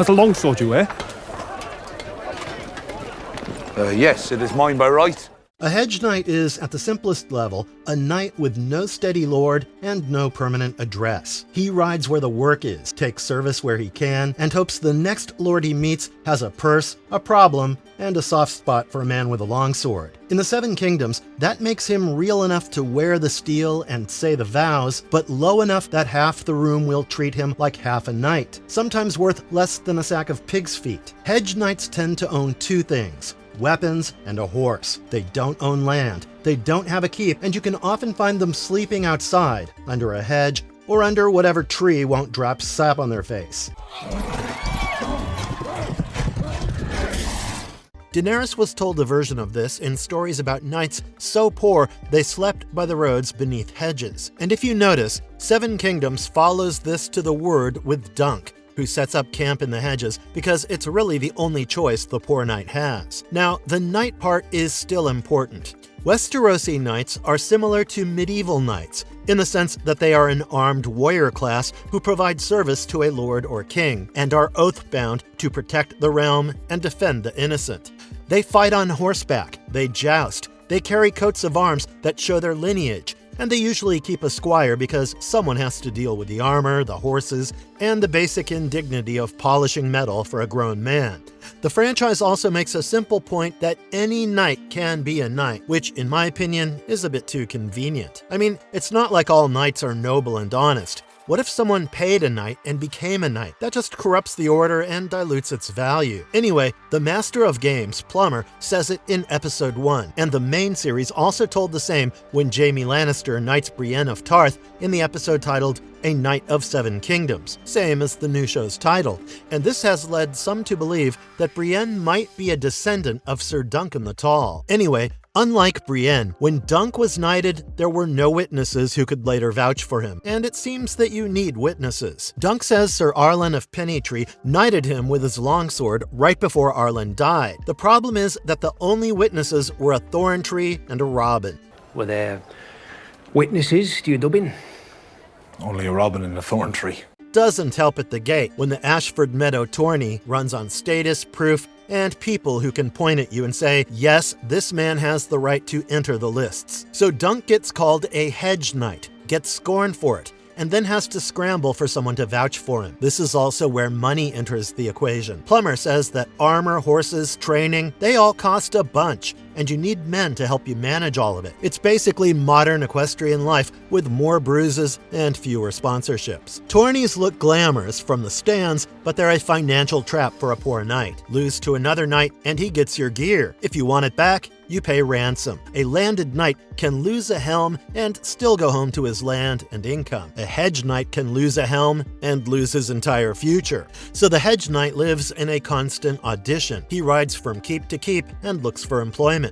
That's a longsword you wear? Yes, it is mine by right. A hedge knight is, at the simplest level, a knight with no steady lord and no permanent address. He rides where the work is, takes service where he can, and hopes the next lord he meets has a purse, a problem, and a soft spot for a man with a longsword. In the Seven Kingdoms, that makes him real enough to wear the steel and say the vows, but low enough that half the room will treat him like half a knight, sometimes worth less than a sack of pig's feet. Hedge knights tend to own two things: weapons and a horse. They don't own land, they don't have a keep, and you can often find them sleeping outside, under a hedge, or under whatever tree won't drop sap on their face. Daenerys was told a version of this in stories about knights so poor they slept by the roads beneath hedges. And if you notice, Seven Kingdoms follows this to the word with Dunk, who sets up camp in the hedges because it's really the only choice the poor knight has. Now, the knight part is still important. Westerosi knights are similar to medieval knights, in the sense that they are an armed warrior class who provide service to a lord or king, and are oath-bound to protect the realm and defend the innocent. They fight on horseback, they joust, they carry coats of arms that show their lineage, and they usually keep a squire because someone has to deal with the armor, the horses, and the basic indignity of polishing metal for a grown man. The franchise also makes a simple point that any knight can be a knight, which, in my opinion, is a bit too convenient. I mean, it's not like all knights are noble and honest. What if someone paid a knight and became a knight? That just corrupts the order and dilutes its value. Anyway, the master of games, Plummer, says it in episode 1, and the main series also told the same when Jaime Lannister knights Brienne of Tarth in the episode titled A Knight of Seven Kingdoms, same as the new show's title, and this has led some to believe that Brienne might be a descendant of Sir Duncan the Tall. Anyway, unlike Brienne, when Dunk was knighted, there were no witnesses who could later vouch for him, and it seems that you need witnesses. Dunk says Sir Arlen of Pennytree knighted him with his longsword right before Arlen died. The problem is that the only witnesses were a thorn tree and a robin. Were there witnesses to your dubbing? Only a robin and a thorn tree. Doesn't help at the gate when the Ashford Meadow tourney runs on status, proof, and people who can point at you and say, yes, this man has the right to enter the lists. So Dunk gets called a hedge knight, gets scorned for it, and then has to scramble for someone to vouch for him. This is also where money enters the equation. Plummer says that armor, horses, training, they all cost a bunch, and you need men to help you manage all of it. It's basically modern equestrian life with more bruises and fewer sponsorships. Tourneys look glamorous from the stands, but they're a financial trap for a poor knight. Lose to another knight and he gets your gear. If you want it back, you pay ransom. A landed knight can lose a helm and still go home to his land and income. A hedge knight can lose a helm and lose his entire future. So the hedge knight lives in a constant audition. He rides from keep to keep and looks for employment.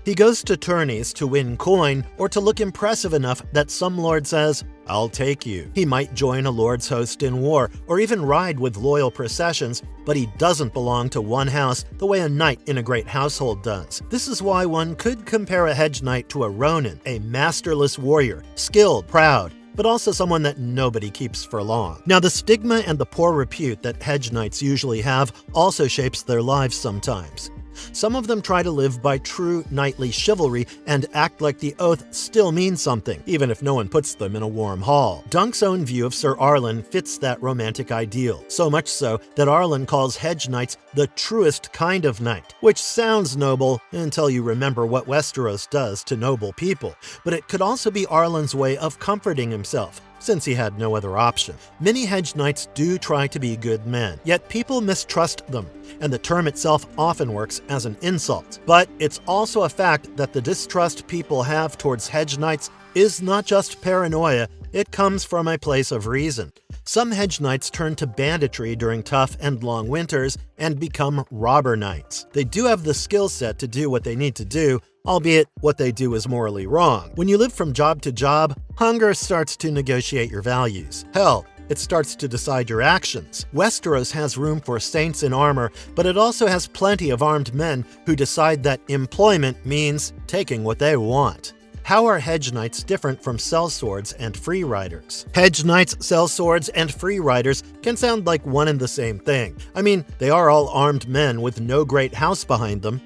He goes to tourneys to win coin or to look impressive enough that some lord says, I'll take you. He might join a lord's host in war or even ride with loyal processions, but he doesn't belong to one house the way a knight in a great household does. This is why one could compare a hedge knight to a ronin, a masterless warrior, skilled, proud, but also someone that nobody keeps for long. Now, the stigma and the poor repute that hedge knights usually have also shapes their lives sometimes. Some of them try to live by true knightly chivalry and act like the oath still means something, even if no one puts them in a warm hall. Dunk's own view of Sir Arlen fits that romantic ideal, so much so that Arlen calls hedge knights the truest kind of knight, which sounds noble until you remember what Westeros does to noble people. But it could also be Arlen's way of comforting himself, since he had no other option. Many hedge knights do try to be good men, yet people mistrust them, and the term itself often works as an insult. But it's also a fact that the distrust people have towards hedge knights is not just paranoia, it comes from a place of reason. Some hedge knights turn to banditry during tough and long winters and become robber knights. They do have the skill set to do what they need to do, albeit what they do is morally wrong. When you live from job to job, hunger starts to negotiate your values. Hell, it starts to decide your actions. Westeros has room for saints in armor, but it also has plenty of armed men who decide that employment means taking what they want. how are hedge knights different from sellswords and free riders? Hedge knights, sellswords, and free riders can sound like one and the same thing. I mean, they are all armed men with no great house behind them.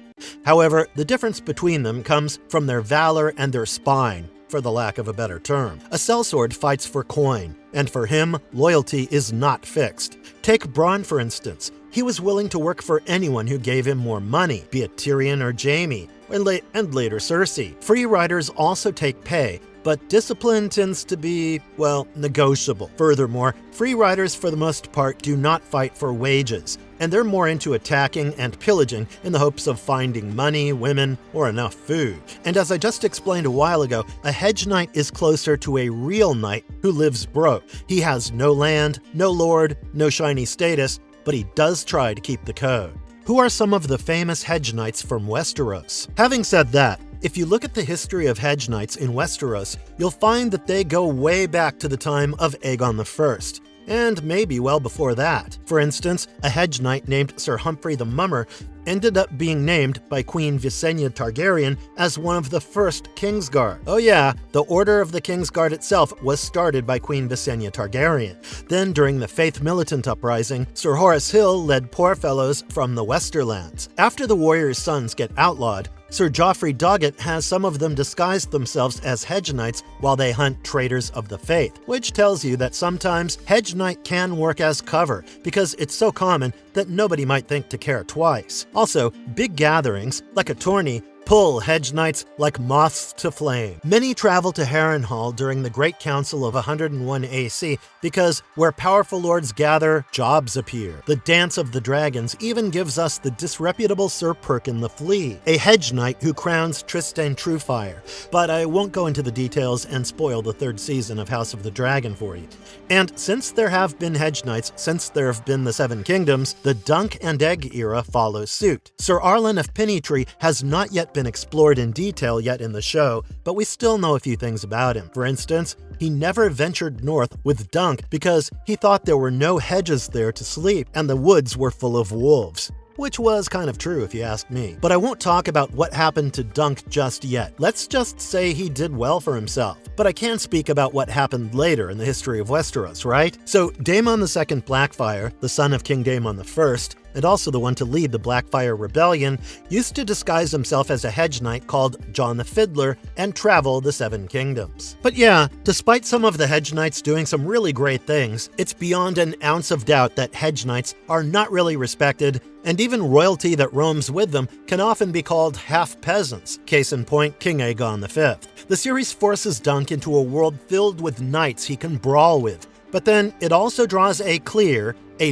However, the difference between them comes from their valor and their spine, for the lack of a better term. A sellsword fights for coin, and for him, loyalty is not fixed. Take Bronn, for instance. He was willing to work for anyone who gave him more money, be it Tyrion or Jaime, and later Cersei. Free riders also take pay, but discipline tends to be, well, negotiable. Furthermore, free riders for the most part do not fight for wages, and they're more into attacking and pillaging in the hopes of finding money, women, or enough food. And as I just explained a while ago, a hedge knight is closer to a real knight who lives broke. He has no land, no lord, no shiny status, but he does try to keep the code. Who are some of the famous hedge knights from Westeros? Having said that, if you look at the history of hedge knights in Westeros, you'll find that they go way back to the time of Aegon I, and maybe well before that. For instance, a hedge knight named Sir Humphrey the Mummer ended up being named by Queen Visenya Targaryen as one of the first Kingsguard. Oh yeah, the Order of the Kingsguard itself was started by Queen Visenya Targaryen. Then during the Faith Militant Uprising, Sir Horace Hill led poor fellows from the Westerlands. After the warriors' sons get outlawed, Sir Joffrey Doggett has some of them disguise themselves as hedge knights while they hunt traitors of the faith, which tells you that sometimes hedge knight can work as cover because it's so common that nobody might think to care twice. Also, big gatherings, like a tourney, pull hedge knights like moths to flame. Many travel to Harrenhal during the Great Council of 101 AC because where powerful lords gather, jobs appear. The Dance of the Dragons even gives us the disreputable Sir Perkin the Flea, a hedge knight who crowns Tristan Truefire. But I won't go into the details and spoil the third season of House of the Dragon for you. And since there have been hedge knights since there have been the Seven Kingdoms, the Dunk and Egg era follows suit. Sir Arlen of Pennytree has not yet been explored in detail yet in the show, but we still know a few things about him. For instance, he never ventured north with Dunk because he thought there were no hedges there to sleep and the woods were full of wolves. Which was kind of true if you ask me. But I won't talk about what happened to Dunk just yet. Let's just say he did well for himself. But I can speak about what happened later in the history of Westeros, right? So Daemon II Blackfyre, the son of King Daemon I, and also the one to lead the Blackfyre Rebellion, used to disguise himself as a hedge knight called John the Fiddler and travel the Seven Kingdoms. But yeah, despite some of the hedge knights doing some really great things, it's beyond an ounce of doubt that hedge knights are not really respected, and even royalty that roams with them can often be called half-peasants. Case in point, King Aegon V. The series forces Dunk into a world filled with knights he can brawl with, but then it also draws a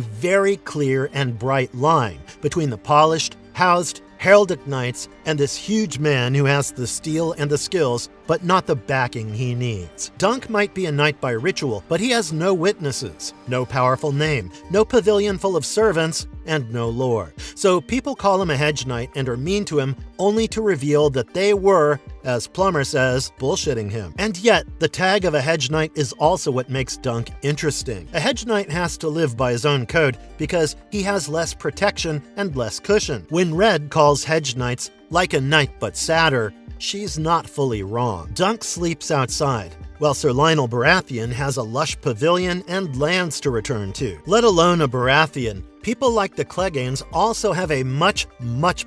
very clear and bright line between the polished, housed, heraldic knights and this huge man who has the steel and the skills, but not the backing he needs. Dunk might be a knight by ritual, but he has no witnesses, no powerful name, no pavilion full of servants, and no lore. So people call him a hedge knight and are mean to him only to reveal that they were, as Plummer says, bullshitting him. And yet, the tag of a hedge knight is also what makes Dunk interesting. A hedge knight has to live by his own code because he has less protection and less cushion. When Red calls hedge knights like a knight but sadder, she's not fully wrong. Dunk sleeps outside, while Sir Lionel Baratheon has a lush pavilion and lands to return to. Let alone a Baratheon, people like the Cleganes also have a much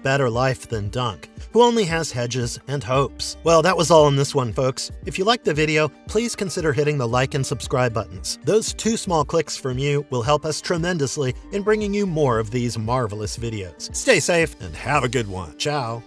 better life than Dunk, who only has hedges and hopes. Well, that was all in this one, folks. If you liked the video, please consider hitting the like and subscribe buttons. Those 2 small clicks from you will help us tremendously in bringing you more of these marvelous videos. Stay safe and have a good one. Ciao.